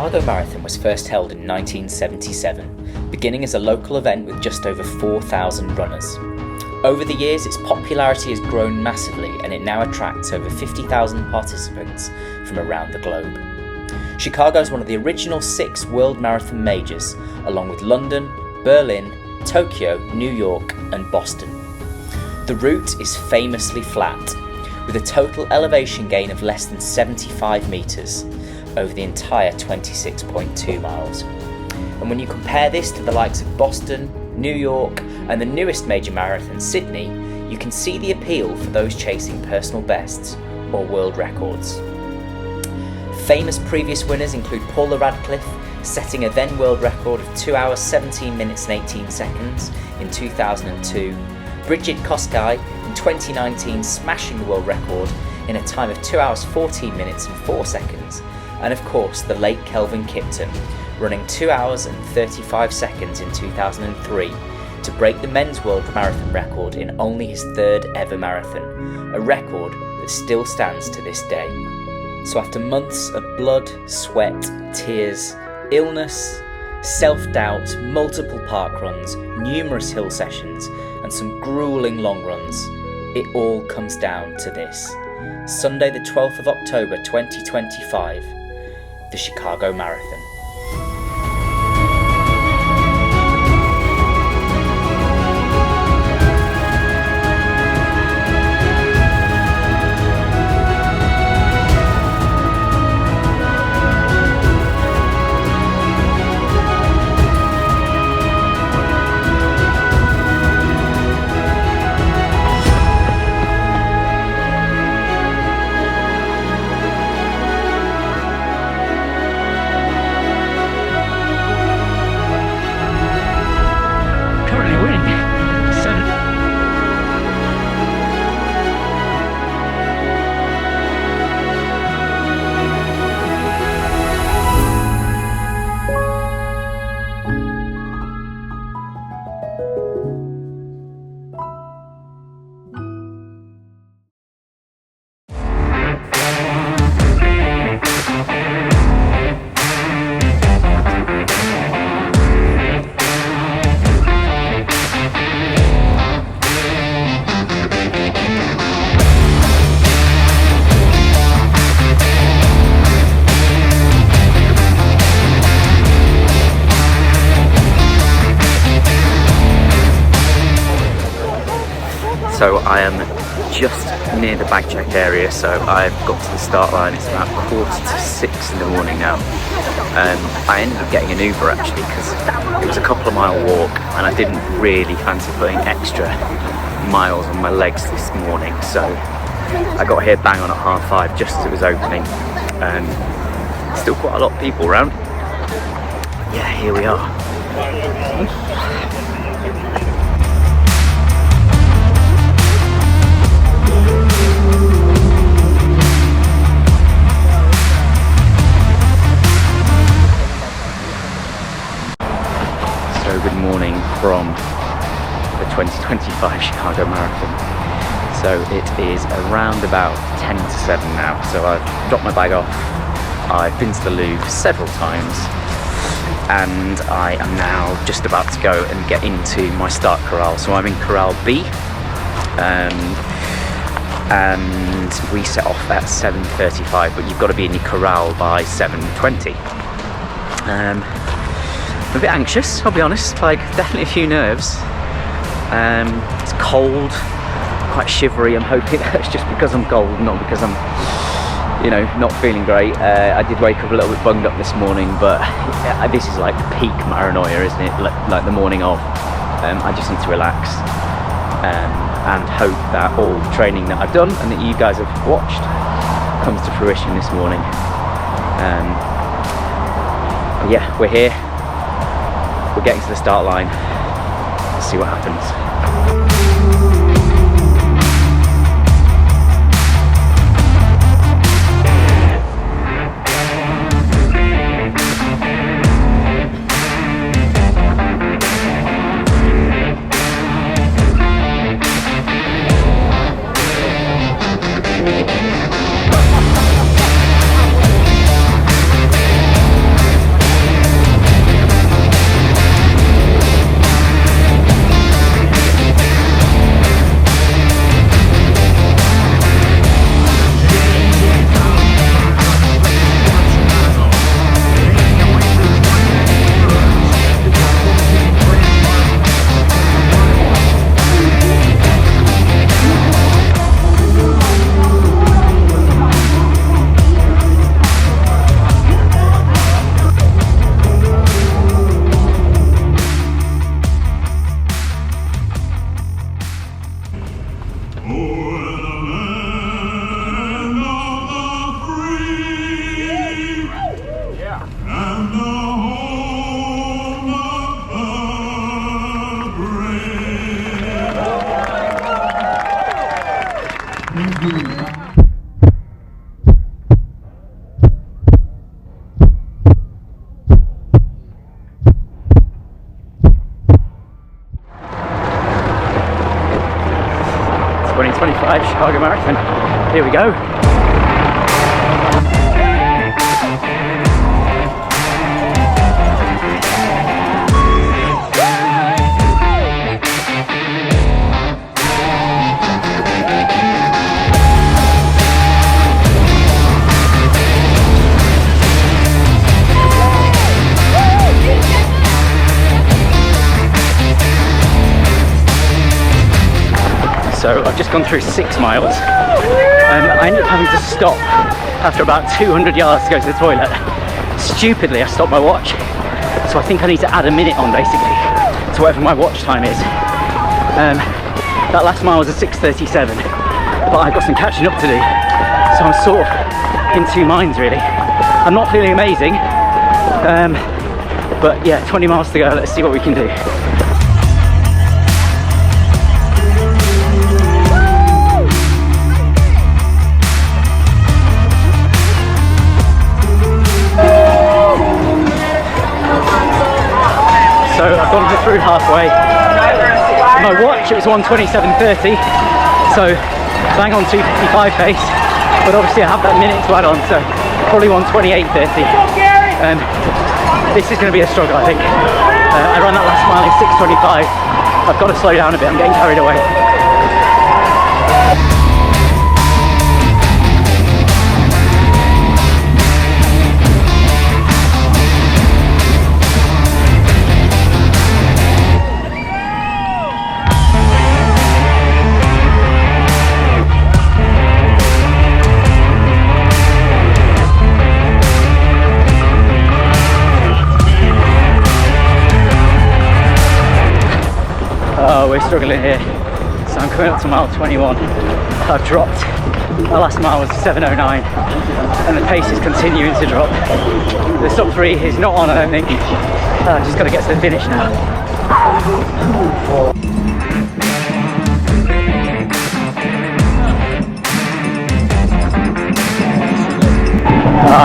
Chicago Marathon was first held in 1977, beginning as a local event with just over 4,000 runners. Over the years, its popularity has grown massively and it now attracts over 50,000 participants from around the globe. Chicago is one of the original 6 World Marathon majors, along with London, Berlin, Tokyo, New York and Boston. The route is famously flat, with a total elevation gain of less than 75 metres over the entire 26.2 miles. And when you compare this to the likes of Boston, New York and the newest major marathon, Sydney, you can see the appeal for those chasing personal bests or world records. Famous previous winners include Paula Radcliffe, setting a then world record of 2 hours 17 minutes and 18 seconds in 2002, Brigid Kosgei in 2019 smashing the world record in a time of 2 hours 14 minutes and 4 seconds, and of course the late Kelvin Kipton, running 2 hours and 35 seconds in 2003 to break the men's world marathon record in only his 3rd ever marathon, a record that still stands to this day. So after months of blood, sweat, tears, illness, self-doubt, multiple park runs, numerous hill sessions and some gruelling long runs, it all comes down to this. Sunday the 12th of October 2025, the Chicago Marathon. So I am just near the bag check area, so I've got to the start line. It's about 5:45 in the morning now. I ended up getting an Uber actually because it was a couple of mile walk and I didn't really fancy putting extra miles on my legs this morning, so I got here bang on at 5:30 just as it was opening. Still quite a lot of people around. Yeah, here we are. Good morning from the 2025 Chicago Marathon. So it is around about 10 to 7 now, so I've dropped my bag off. I've been to the Louvre several times and I am now just about to go and get into my start corral. So I'm in corral B and we set off at 7:35, but you've got to be in your corral by 7:20. I'm a bit anxious, I'll be honest, like definitely a few nerves. It's cold, quite shivery. I'm hoping that's just because I'm cold, not because I'm, not feeling great. I did wake up a little bit bunged up this morning, but this is like peak paranoia, isn't it? Like the morning of. I just need to relax and hope that all the training that I've done and that you guys have watched comes to fruition this morning. But yeah, we're here. We're getting to the start line. Let's see what happens. Chicago Marathon. Here we go. So I've just gone through 6 miles and I ended up having to stop after about 200 yards to go to the toilet. Stupidly, I stopped my watch, so I think I need to add a minute on basically to whatever my watch time is. That last mile was a 6:37, but I've got some catching up to do, so I'm sort of in 2 minds really. I'm not feeling amazing, but yeah, 20 miles to go. Let's see what we can do. So I've gone through halfway. My watch, it was 1:27:30, so bang on 2:55 pace, but obviously I have that minute to add on, so probably 1:28:30. This is going to be a struggle, I think. I ran that last mile in 6:25. I've got to slow down a bit, I'm getting carried away. We're struggling here, so I'm coming up to mile 21. I've dropped. My last mile was 7:09 and the pace is continuing to drop. The sub 3 is not on, I don't think. I've just got to get to the finish now.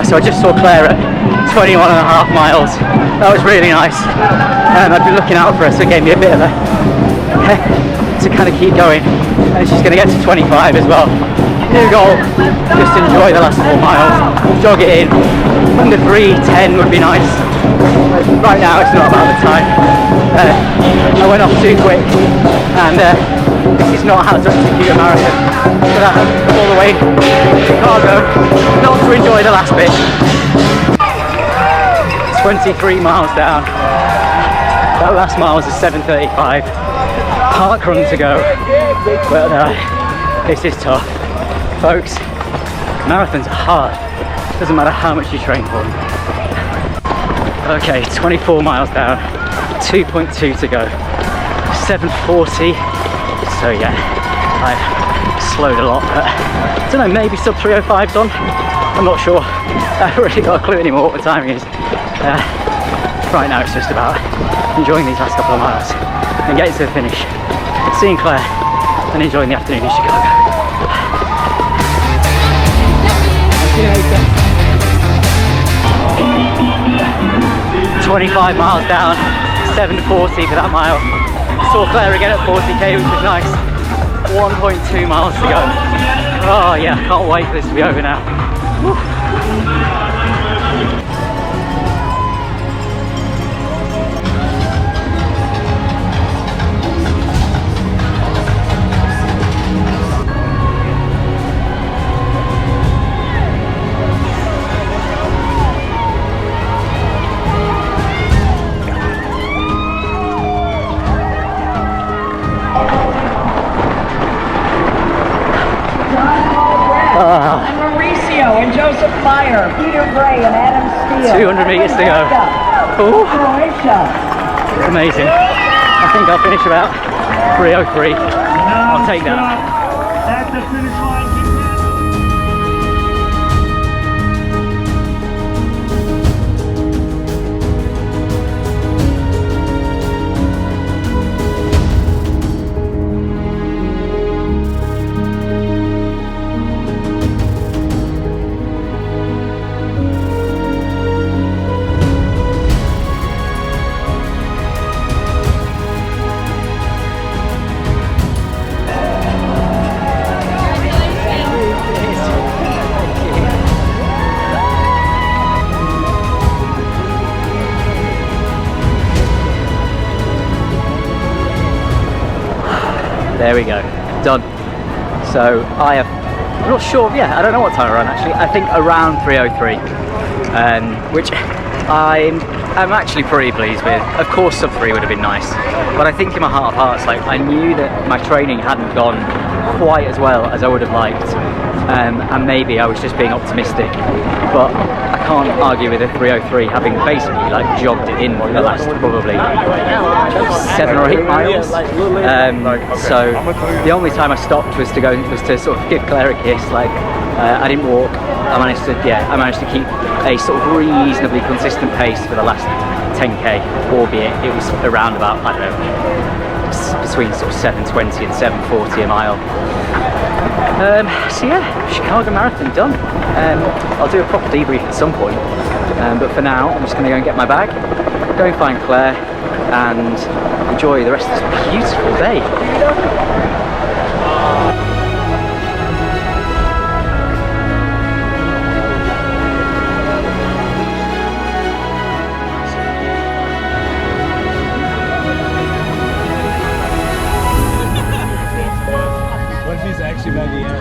So I just saw Claire at 21.5 miles. That was really nice. I've been looking out for her, so it gave me a bit of a to kind of keep going, and she's going to get to 25 as well. New goal, just enjoy the last 4 miles, jog it in. Under 3:10 would be nice. Right now it's not about the time. I went off too quick, and this is not how to execute a marathon. But I have to come all the way to Chicago not to enjoy the last bit. 23 miles down. That last mile was a 7:35. Park run to go, but this is tough, folks. Marathons are hard. Doesn't matter how much you train for them. Okay, 24 miles down, 2.2 to go, 7:40. So yeah, I've slowed a lot, but I don't know, maybe sub 3:05's on. I'm not sure. I haven't really got a clue anymore what the timing is. Right now it's just about enjoying these last couple of miles and getting to the finish, seeing Claire and enjoying the afternoon in Chicago. See you later. 25 miles down, 7:40 for that mile. Saw Claire again at 40k, which was nice. 1.2 miles to go. Oh yeah, I can't wait for this to be over now. Woo. And Mauricio and Joseph Meyer, Peter Gray and Adam Steele. 200 meters to go. Ooh. Amazing. I think I'll finish about 3:03. I'll take that. the finish line. Keep that. There we go, done. So I'm not sure, yeah, I don't know what time I ran actually. I think around 3:03, which I'm actually pretty pleased with. Of course sub 3 would have been nice, but I think in my heart of hearts, like, I knew that my training hadn't gone quite as well as I would have liked, and maybe I was just being optimistic, but I can't argue with a 3:03 having basically like jogged it in for the last probably 7 or 8 miles. So the only time I stopped was to sort of give Claire a kiss. Like, I didn't walk. I managed to keep a sort of reasonably consistent pace for the last 10k, albeit it was around about, I don't know, between sort of 7:20 and 7:40 a mile. So yeah, Chicago Marathon done. I'll do a proper debrief at some point, but for now I'm just going to go and get my bag, go and find Claire, and enjoy the rest of this beautiful day. What if he's actually by the end?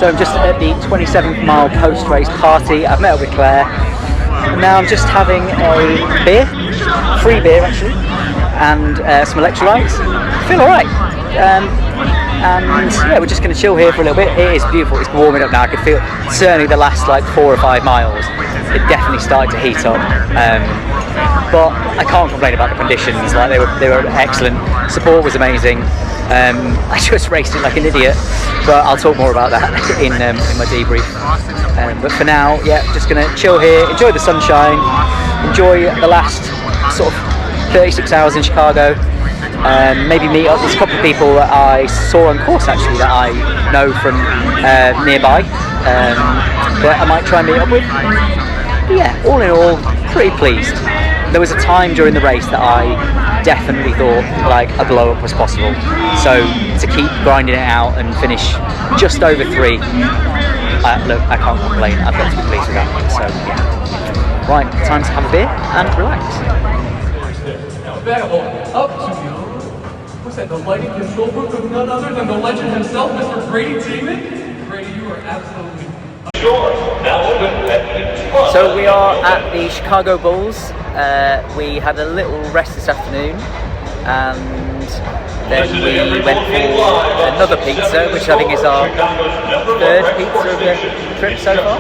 So I'm just at the 27th mile post-race party. I've met up with Claire, and now I'm just having a beer, free beer actually, and some electrolytes. I feel alright. And yeah, we're just going to chill here for a little bit. It is beautiful, it's warming up now. I can feel certainly the last like 4 or 5 miles, it definitely started to heat up. But I can't complain about the conditions. Like, they were excellent. Support was amazing. I just raced it like an idiot, but I'll talk more about that in my debrief. But for now, yeah, just gonna chill here, enjoy the sunshine, enjoy the last sort of 36 hours in Chicago. Maybe meet up with a couple of people that I saw on course actually that I know from nearby, that I might try and meet up with. But yeah, all in all, pretty pleased. There was a time during the race that I definitely thought like a blow up was possible. So to keep grinding it out and finish just over 3, look, I can't complain. I've got to be pleased with that. So yeah. Right, time to have a beer and relax. Up to you. What's that? The lighting control book of none other than the legend himself, Mr. Grady Teeman? Grady, you are absolutely. So we are at the Chicago Bulls. We had a little rest this afternoon, and then we went for another pizza, which I think is our 3rd pizza of the trip so far.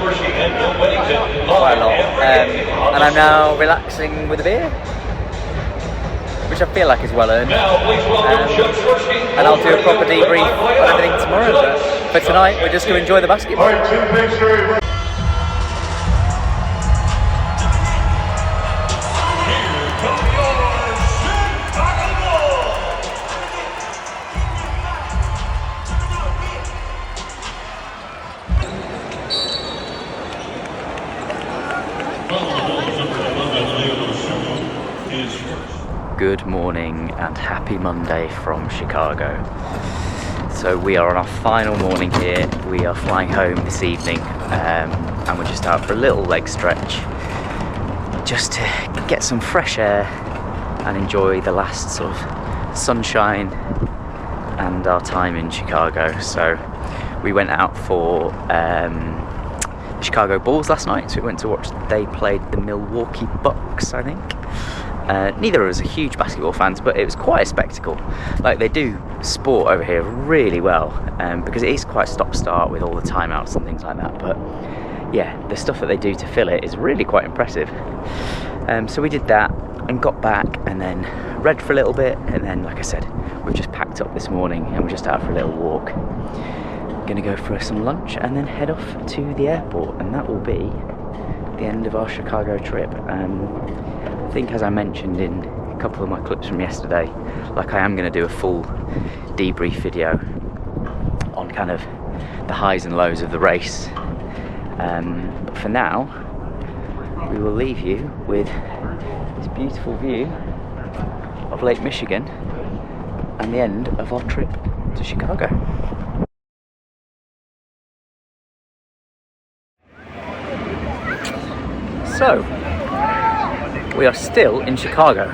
Quite a lot. And I'm now relaxing with a beer, which I feel like is well earned. And I'll do a proper debrief on everything tomorrow. But for tonight, we're just going to enjoy the basketball. Good morning and happy Monday from Chicago. So we are on our final morning here. We are flying home this evening, and we're just out for a little leg stretch just to get some fresh air and enjoy the last sort of sunshine and our time in Chicago. So we went out for Chicago Bulls last night, so we went to watch, they played the Milwaukee Bucks, I think. Neither of us are huge basketball fans, but it was quite a spectacle. Like, they do sport over here really well, because it is quite stop-start with all the timeouts and things like that. But yeah, the stuff that they do to fill it is really quite impressive. So we did that and got back and then read for a little bit, and then, like I said, we've just packed up this morning and we're just out for a little walk. Gonna go for some lunch and then head off to the airport, and that will be the end of our Chicago trip. I think, as I mentioned in a couple of my clips from yesterday, like, I am going to do a full debrief video on kind of the highs and lows of the race, but for now we will leave you with this beautiful view of Lake Michigan and the end of our trip to Chicago. So, we are still in Chicago.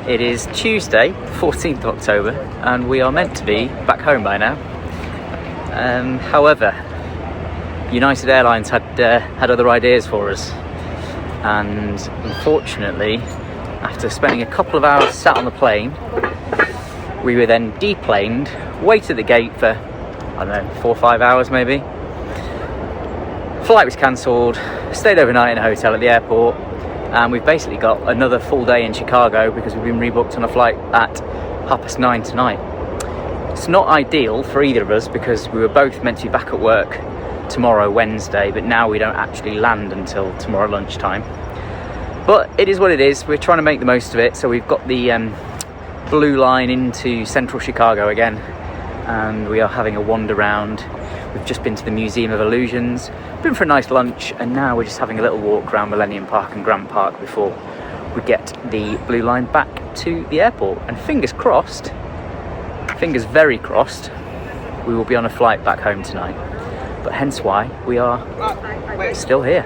It is Tuesday, 14th of October, and we are meant to be back home by now. However, United Airlines had other ideas for us, and unfortunately, after spending a couple of hours sat on the plane, we were then deplaned, waited at the gate for, I don't know, 4 or 5 hours maybe. Flight was cancelled, stayed overnight in a hotel at the airport, and we've basically got another full day in Chicago because we've been rebooked on a flight at 9:30 tonight. It's not ideal for either of us because we were both meant to be back at work tomorrow, Wednesday, but now we don't actually land until tomorrow lunchtime. But it is what it is. We're trying to make the most of it. So we've got the blue line into central Chicago again, and we are having a wander round. We've just been to the Museum of Illusions, been for a nice lunch, and now we're just having a little walk around Millennium Park and Grant Park before we get the blue line back to the airport. And fingers crossed, fingers very crossed, we will be on a flight back home tonight. But hence why we are still here.